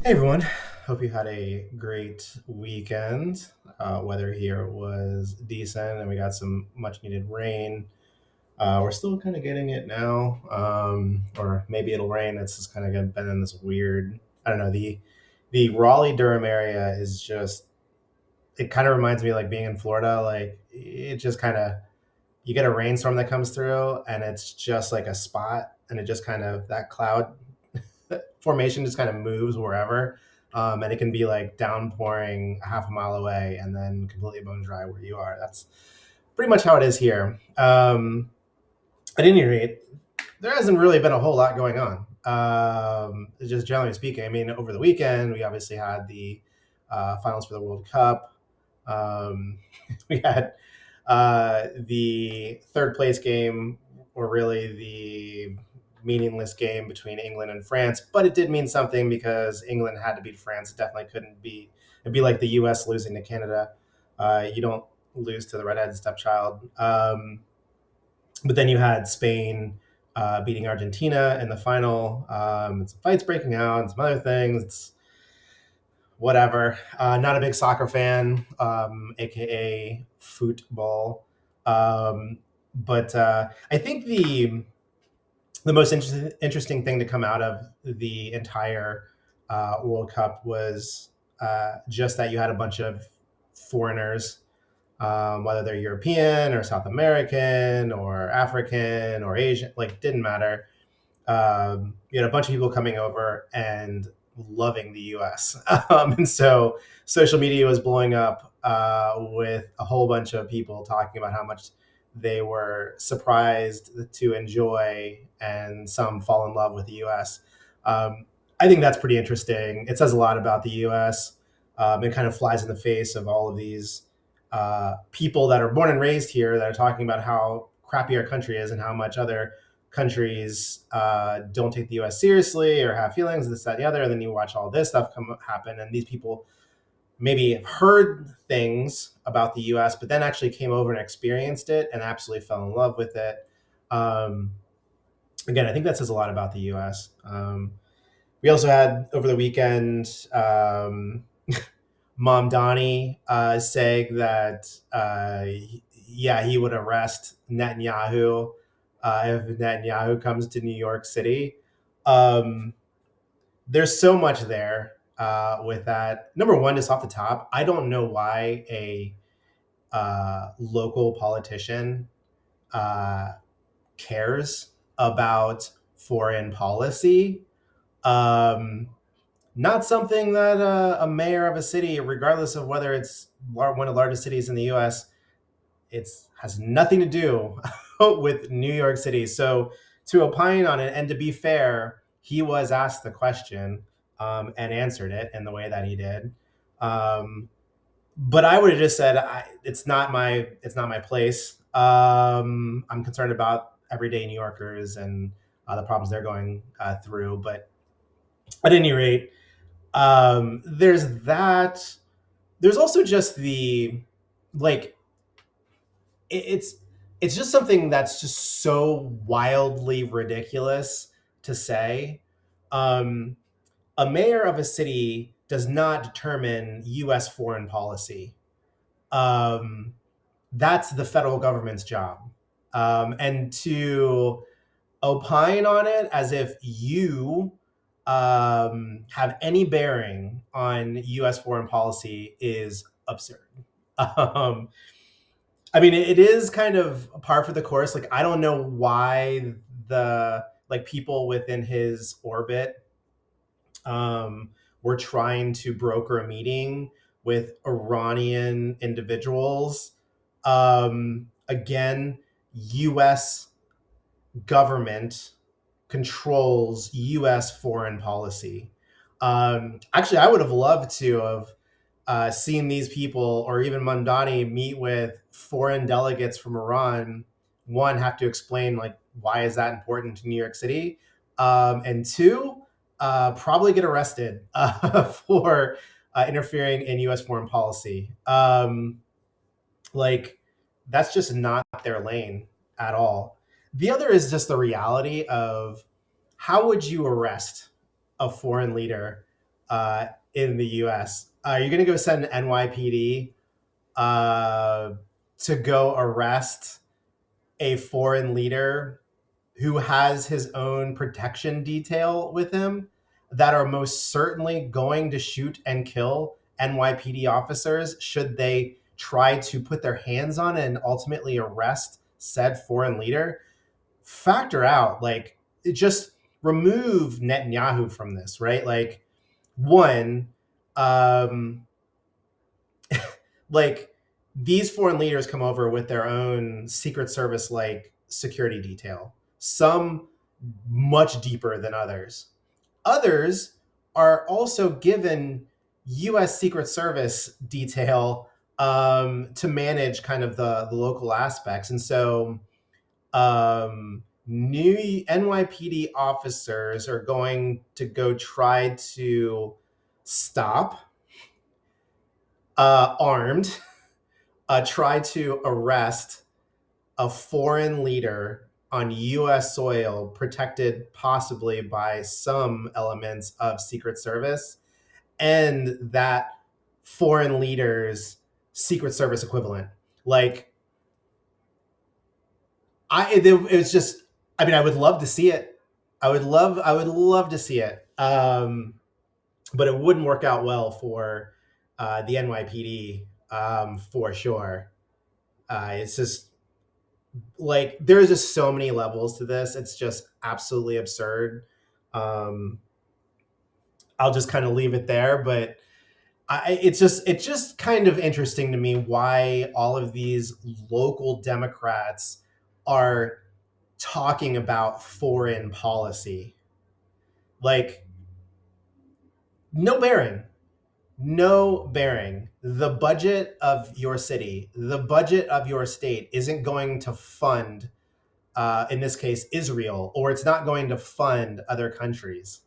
Hey everyone, hope you had a great weekend. Weather here was decent and we got some much needed rain. We're still kind of getting it now, or maybe it'll rain. It's just kind of been in this weird, I don't know, the Raleigh Durham area is just, it kind of reminds me of like being in Florida. Like it just kind of, you get a rainstorm that comes through and it's just like a spot and it just kind of, that cloud formation just kind of moves wherever. And it can be like downpouring a half a mile away and then completely bone dry where you are. That's pretty much how it is here. At any rate, there hasn't really been a whole lot going on. Just generally speaking, I mean, over the weekend, we obviously had the finals for the World Cup. Um, we had the third place game, or really the meaningless game between England and France, but it did mean something because England had to beat France. It definitely couldn't be. It'd be like the U.S. losing to Canada. You don't lose to the redheaded stepchild. But then you had Spain beating Argentina in the final. And some fights breaking out and some other things. It's whatever. Not a big soccer fan, aka football. But I think the most interesting thing to come out of the entire World Cup was just that you had a bunch of foreigners, whether they're European or South American or African or Asian, like didn't matter. You had a bunch of people coming over and loving the U.S. And so social media was blowing up with a whole bunch of people talking about how much they were surprised to enjoy and some fall in love with the U.S. I think that's pretty interesting. It says a lot about the U.S. It kind of flies in the face of all of these people that are born and raised here that are talking about how crappy our country is and how much other countries don't take the U.S. seriously or have feelings, this, that, and the other. And then you watch all this stuff happen, and these people maybe have heard things about the U.S., but then actually came over and experienced it and absolutely fell in love with it. Um, Again, I think that says a lot about the U.S. We also had over the weekend Momdani saying that, yeah, he would arrest Netanyahu if Netanyahu comes to New York City. Um, there's so much there with that. Number one, just off the top, I don't know why a local politician uh, cares about foreign policy. Um, Not something that a mayor of a city, regardless of whether it's one of the largest cities in the U.S., it has nothing to do with New York City. So to opine on it, and to be fair, he was asked the question and answered it in the way that he did. Um, but I would have just said it's not my place. I'm concerned about everyday New Yorkers and the problems they're going through. But at any rate, there's that. There's also just the like it's it's just something that's just so wildly ridiculous to say. Um, a mayor of a city does not determine U.S. foreign policy. Um, that's the federal government's job. And to opine on it as if you have any bearing on U.S. foreign policy is absurd. Um, I mean, it is kind of par for the course. Like, I don't know why the like people within his orbit were trying to broker a meeting with Iranian individuals. Again, U.S. government controls U.S. foreign policy. Actually, I would have loved to have seen these people or even Mondani meet with foreign delegates from Iran. One, have to explain like why is that important to New York City, and two, probably get arrested for interfering in U.S. foreign policy. Like that's just not their lane at all. The other is just the reality of how would you arrest a foreign leader in the U.S. Are you going to go send NYPD uh, to go arrest a foreign leader who has his own protection detail with him that are most certainly going to shoot and kill NYPD officers should they try to put their hands on and ultimately arrest said foreign leader? Factor out, like, just remove Netanyahu from this, right? Like, one, um, like, these foreign leaders come over with their own Secret Service like security detail, some much deeper than others. Others are also given US Secret Service detail to manage kind of the local aspects. And so new NYPD officers are going to go try to stop armed, try to arrest a foreign leader on US soil, protected possibly by some elements of Secret Service, and that foreign leader's Secret Service equivalent. Like, it was just, I mean, I would love to see it. I would love to see it. But it wouldn't work out well for the NYPD for sure. It's just like there's just so many levels to this. It's just absolutely absurd. Um, I'll just kind of leave it there, but it's just kind of interesting to me why all of these local Democrats are talking about foreign policy. Like, no bearing. No bearing. The budget of your city, the budget of your state isn't going to fund, in this case, Israel, or it's not going to fund other countries.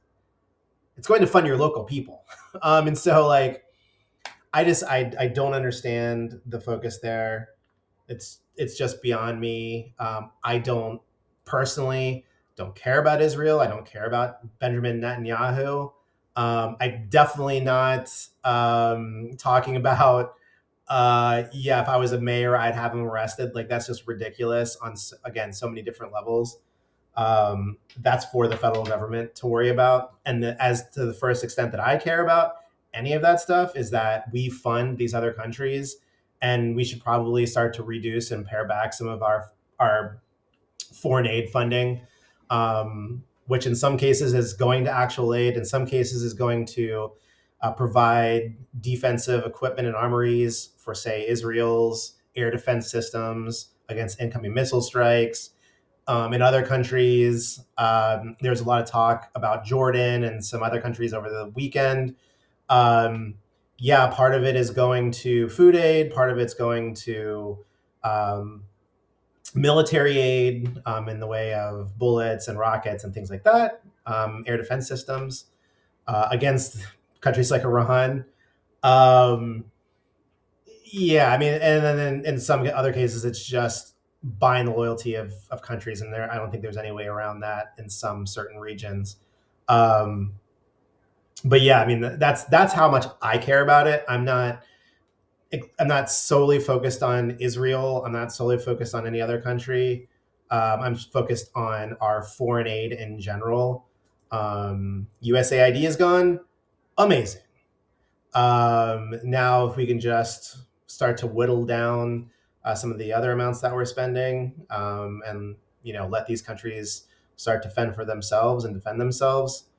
It's going to fund your local people. And so, like, I don't understand the focus there. It's just beyond me. I don't personally don't care about Israel. I don't care about Benjamin Netanyahu. I'm definitely not talking about yeah, if I was a mayor, I'd have him arrested. Like, that's just ridiculous on, again, so many different levels. That's for the federal government to worry about. And as to the first extent that I care about any of that stuff is that we fund these other countries, and we should probably start to reduce and pare back some of our foreign aid funding, which in some cases is going to actual aid, in some cases is going to provide defensive equipment and armories for, say, Israel's air defense systems against incoming missile strikes. In other countries, there's a lot of talk about Jordan and some other countries over the weekend. Yeah, part of it is going to food aid, part of it's going to um, military aid in the way of bullets and rockets and things like that, air defense systems against countries like Iran. Um, yeah, I mean, and then in some other cases, it's just buying the loyalty of countries, and there, I don't think there's any way around that in some certain regions. Um, but yeah, I mean, that's how much I care about it. I'm not solely focused on Israel. I'm not solely focused on any other country. I'm focused on our foreign aid in general. USAID is gone. Amazing. Now, if we can just start to whittle down some of the other amounts that we're spending, and let these countries start to fend for themselves and defend themselves,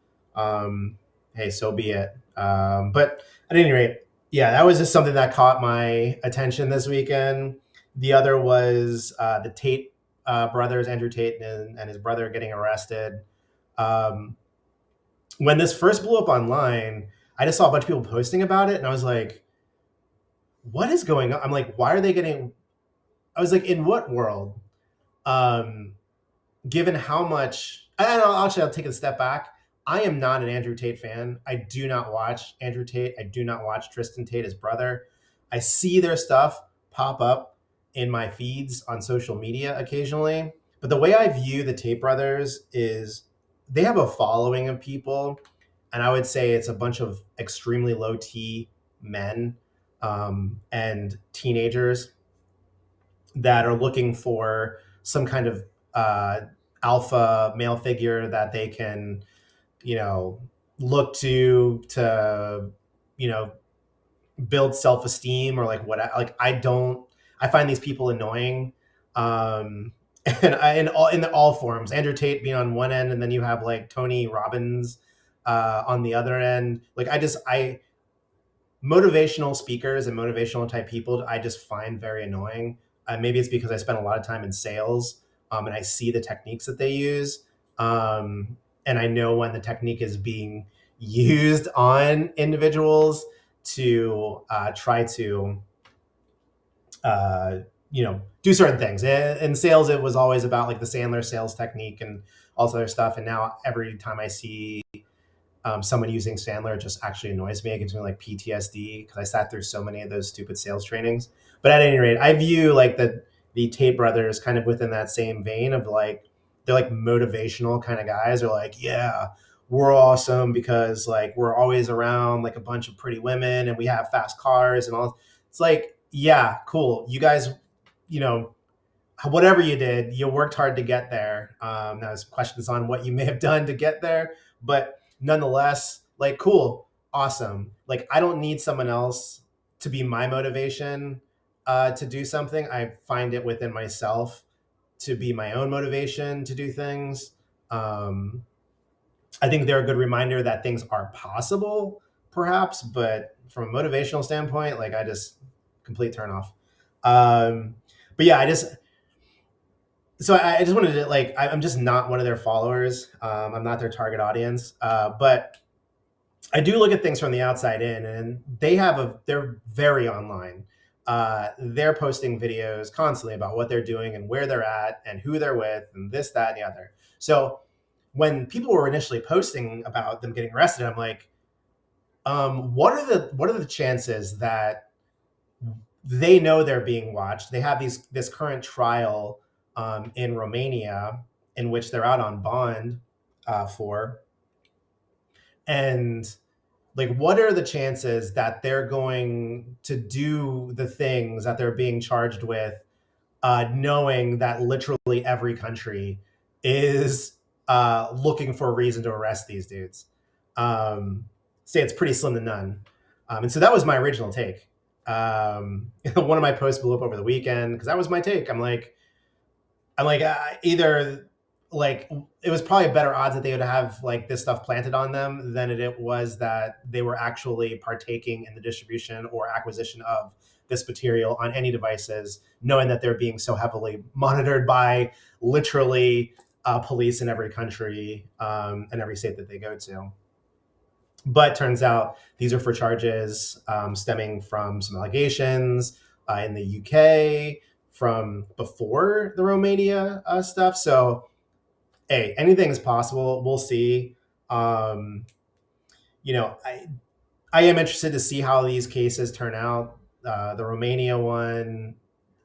hey, so be it. But at any rate, yeah, that was just something that caught my attention this weekend. The other was the Tate brothers, Andrew Tate and his brother, getting arrested. Um, when this first blew up online, I just saw a bunch of people posting about it, and I was like, "What is going on?" I'm like, "Why are they getting?" I was like, "In what world?" Um, Given how much, I don't know, actually, I'll take a step back. I am not an Andrew Tate fan. I do not watch Andrew Tate. I do not watch Tristan Tate, his brother. I see their stuff pop up in my feeds on social media occasionally. But the way I view the Tate brothers is they have a following of people And I would say it's a bunch of extremely low T men and teenagers that are looking for some kind of uh, alpha male figure that they can, you know, look to, you know, build self-esteem or like what, like I find these people annoying. um in all forms, Andrew Tate being on one end, and then you have like Tony Robbins on the other end. Like I motivational speakers and motivational type people I just find very annoying. Maybe it's because I spend a lot of time in sales, and I see the techniques that they use, and I know when the technique is being used on individuals to try to uh, do certain things. In sales, it was always about like the Sandler sales technique and all this other stuff. And now every time I see someone using Sandler, it just actually annoys me. It gives me like PTSD because I sat through so many of those stupid sales trainings. But at any rate, I view like the Tate brothers kind of within that same vein of like they're like motivational kind of guys. They're like, yeah, we're awesome because like we're always around like a bunch of pretty women and we have fast cars and all. It's like, yeah, cool. You guys, you know, whatever you did, you worked hard to get there. Now there's questions on what you may have done to get there, but nonetheless, like, cool, awesome. Like, I don't need someone else to be my motivation to do something. I find it within myself to be my own motivation to do things. Um, I think they're a good reminder that things are possible, perhaps, but from a motivational standpoint, like, I just complete turn off. But yeah, I just wanted to like I'm just not one of their followers. I'm not their target audience, but I do look at things from the outside in, and they're very online. They're posting videos constantly about what they're doing and where they're at and who they're with and this, that, and the other. So when people were initially posting about them getting arrested, I'm like, what are the chances that they know they're being watched? They have this current trial in Romania in which they're out on bond for, and like, what are the chances that they're going to do the things that they're being charged with, knowing that literally every country is looking for a reason to arrest these dudes? Say it's pretty slim to none. And so that was my original take. One of my posts blew up over the weekend because that was my take. I'm like, either like it was probably better odds that they would have like this stuff planted on them than it was that they were actually partaking in the distribution or acquisition of this material on any devices, knowing that they're being so heavily monitored by literally police in every country and every state that they go to. But turns out these are for charges stemming from some allegations in the UK from before the Romania stuff. So, hey, anything is possible. We'll see. Um, I am interested to see how these cases turn out. The Romania one,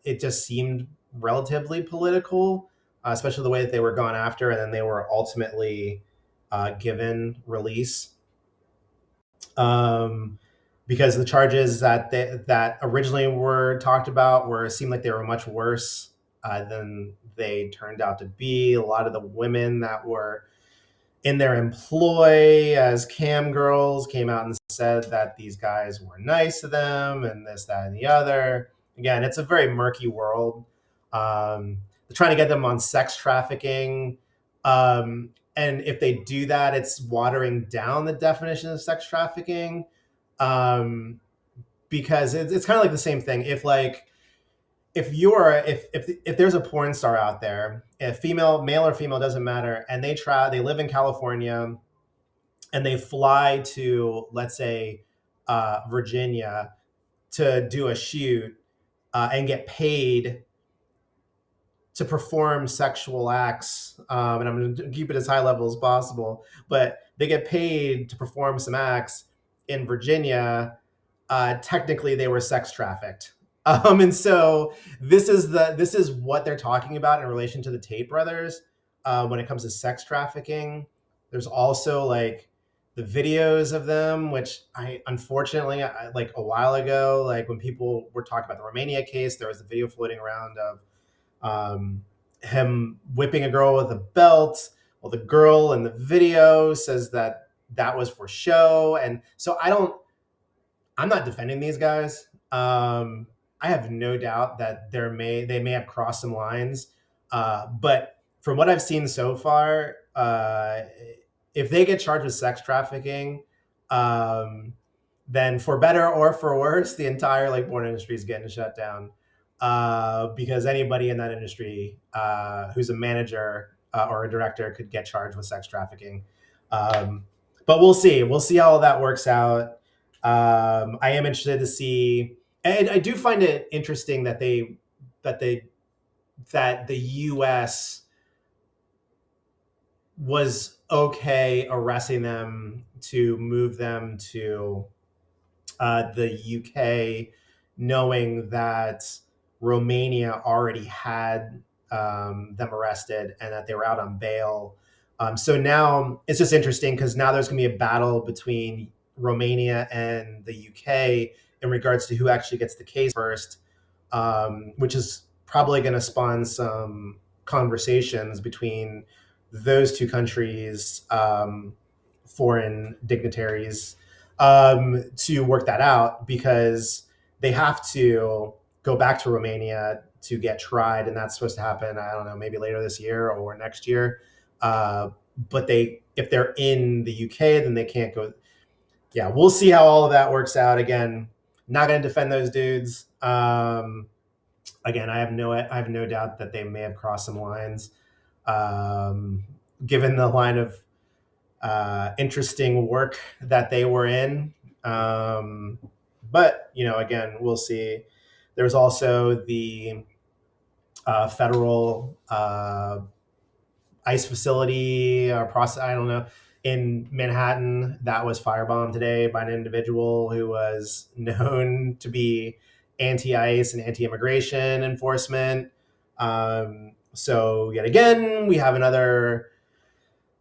it just seemed relatively political, especially the way that they were gone after, and then they were ultimately given release. Um, because the charges that originally were talked about seemed like they were much worse than they turned out to be. A lot of the women that were in their employ as cam girls came out and said that these guys were nice to them and this, that, and the other. Again, it's a very murky world. They're trying to get them on sex trafficking. And if they do that, it's watering down the definition of sex trafficking. Because it's kind of like the same thing. If there's a porn star out there, if male or female doesn't matter, and they live in California, and they fly to, let's say, Virginia to do a shoot and get paid to perform sexual acts, and I'm going to keep it as high level as possible, but they get paid to perform some acts in Virginia. Technically, they were sex trafficked. And so this is what they're talking about in relation to the Tate brothers when it comes to sex trafficking. There's also like the videos of them, which I unfortunately, like a while ago, like when people were talking about the Romania case, there was a video floating around of him whipping a girl with a belt. Well, the girl in the video says that that was for show, and so I'm not defending these guys. I have no doubt that they may have crossed some lines, but from what I've seen so far, if they get charged with sex trafficking, um, then for better or for worse, the entire like porn industry is getting shut down, because anybody in that industry who's a manager or a director could get charged with sex trafficking. Um, but we'll see. We'll see how all that works out. I am interested to see, and I do find it interesting that that they that the U.S. was okay arresting them to move them to the UK, knowing that Romania already had them arrested and that they were out on bail. So now it's just interesting because now there's going to be a battle between Romania and the UK in regards to who actually gets the case first, which is probably going to spawn some conversations between those two countries, foreign dignitaries, to work that out, because they have to go back to Romania to get tried, and that's supposed to happen, I don't know, maybe later this year or next year. But if they're in the UK, then they can't go. Yeah, we'll see how all of that works out. Again, not going to defend those dudes. Again, I have no doubt that they may have crossed some lines, given the line of interesting work that they were in. But again, we'll see. There's also the federal ICE facility or process, I don't know, in Manhattan that was firebombed today by an individual who was known to be anti-ICE and anti-immigration enforcement. So yet again, we have another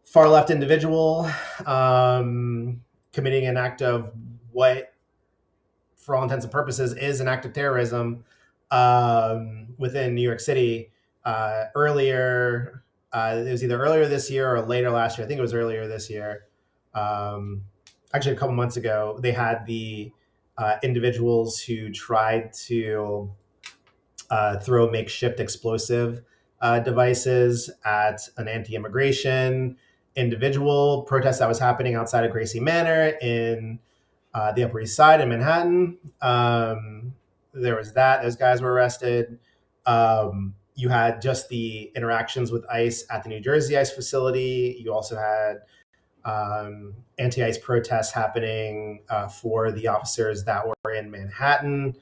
far left individual committing an act of what, for all intents and purposes, is an act of terrorism within New York City. Earlier, it was either earlier this year or later last year. I think it was earlier this year. Actually, a couple months ago, they had the individuals who tried to throw makeshift explosive devices at an anti-immigration individual protest that was happening outside of Gracie Manor in the Upper East Side in Manhattan. There was that. Those guys were arrested. You had just the interactions with ICE at the New Jersey ICE facility. You also had anti-ICE protests happening for the officers that were in Manhattan,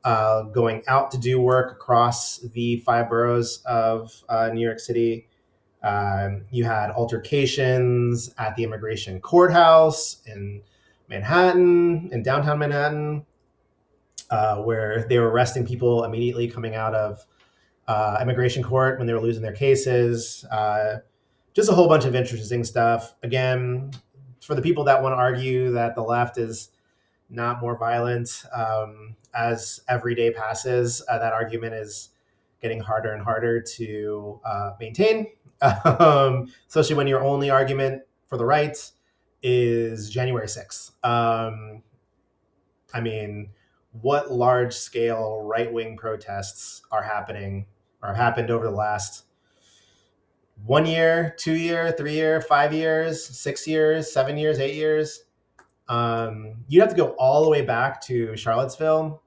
going out to do work across the 5 boroughs of New York City. You had altercations at the immigration courthouse in Manhattan, in downtown Manhattan, where they were arresting people immediately coming out of immigration court when they were losing their cases. Just a whole bunch of interesting stuff. Again, for the people that want to argue that the left is not more violent, as every day passes, that argument is getting harder and harder to maintain, especially when your only argument for the right is January 6th. I mean, what large-scale right-wing protests are happening or have happened over the last 1 year, 2 year, 3 year, 5 years, 6 years, 7 years, 8 years? You'd have to go all the way back to Charlottesville.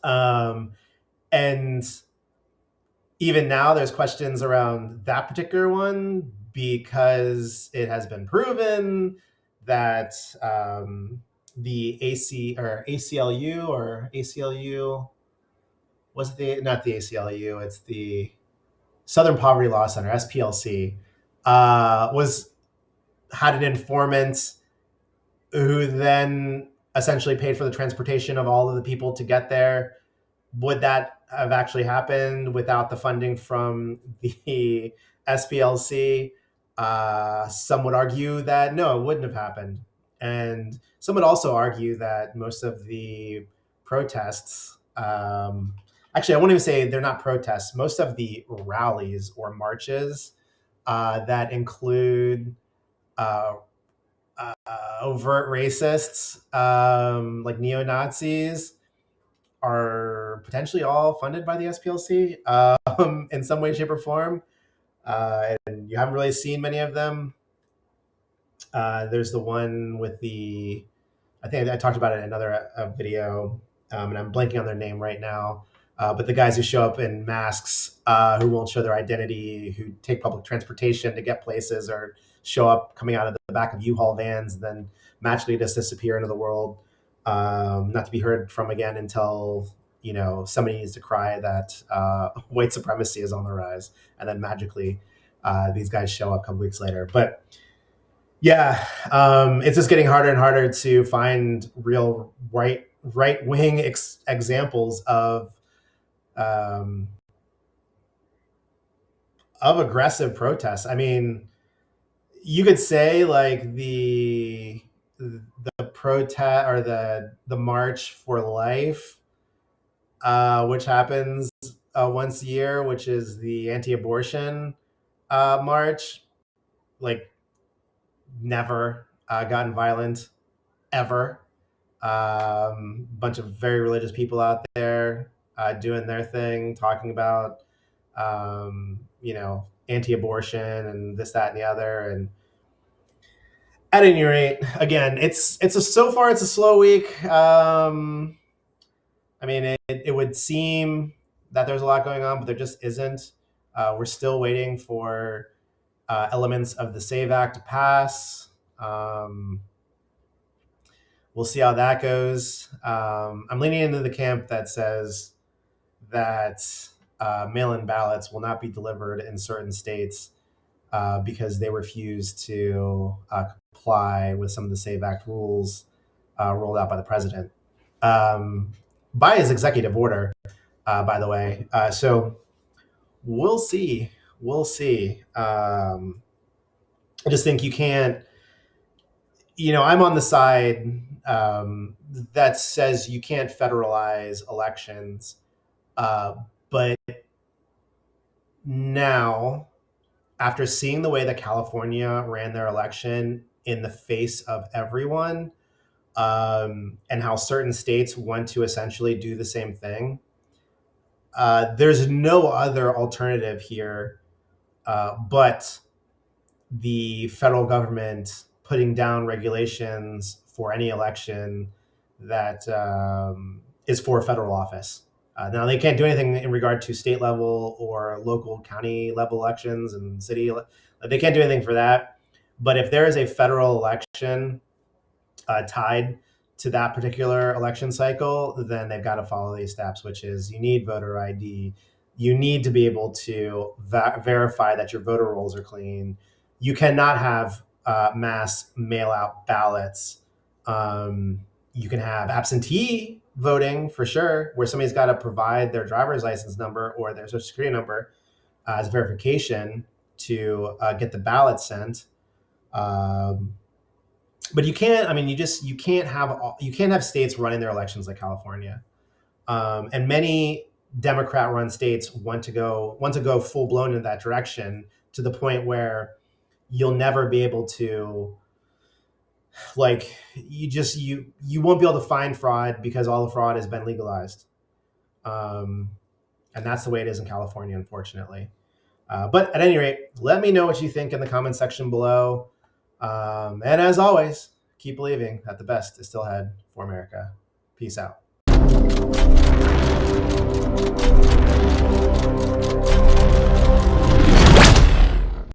And even now, there's questions around that particular one because it has been proven that the ACLU, was it not the ACLU, it's the Southern Poverty Law Center, SPLC, had an informant who then essentially paid for the transportation of all of the people to get there. Would that have actually happened without the funding from the SPLC? Some would argue that no, it wouldn't have happened. And some would also argue that most of the protests, actually, I won't even say they're not protests, most of the rallies or marches that include uh, overt racists like neo Nazis are potentially all funded by the SPLC in some way, shape, or form. And you haven't really seen many of them. There's the one with the, I think I talked about it in another video, and I'm blanking on their name right now. But the guys who show up in masks, who won't show their identity, who take public transportation to get places, or show up coming out of the back of U-Haul vans, and then magically just disappear into the world, not to be heard from again until somebody needs to cry that white supremacy is on the rise, and then magically these guys show up a couple weeks later. But yeah, it's just getting harder and harder to find real right wing examples of aggressive protests. I mean, you could say like the protest or the March for Life, which happens once a year, which is the anti-abortion march, like never gotten violent ever. Bunch of very religious people out there doing their thing, talking about anti-abortion and this, that, and the other. And at any rate, again, so far it's a slow week. I mean, it would seem that there's a lot going on, but there just isn't. We're still waiting for elements of the SAVE Act to pass. We'll see how that goes. I'm leaning into the camp that says that mail-in ballots will not be delivered in certain states because they refuse to comply with some of the SAVE Act rules rolled out by the president by his executive order, by the way. So we'll see. We'll see. I just think you can't. I'm on the side that says you can't federalize elections, but now, after seeing the way that California ran their election in the face of everyone, and how certain states want to essentially do the same thing, there's no other alternative here but the federal government putting down regulations for any election that is for federal office. Now, they can't do anything in regard to state level or local county level elections and city. They can't do anything for that. But if there is a federal election tied to that particular election cycle, then they've got to follow these steps, which is you need voter ID. You need to be able to verify that your voter rolls are clean. You cannot have mass mail-out ballots. You can have absentee voting for sure, where somebody's got to provide their driver's license number or their social security number as verification to get the ballot sent. But you can't. I mean, you can't have states running their elections like California, and many Democrat-run states want to go full blown in that direction to the point where you'll never be able to, like, you won't be able to find fraud because all the fraud has been legalized, and that's the way it is in California, unfortunately. But at any rate, let me know what you think in the comment section below. And as always, keep believing that the best is still ahead for America. Peace out.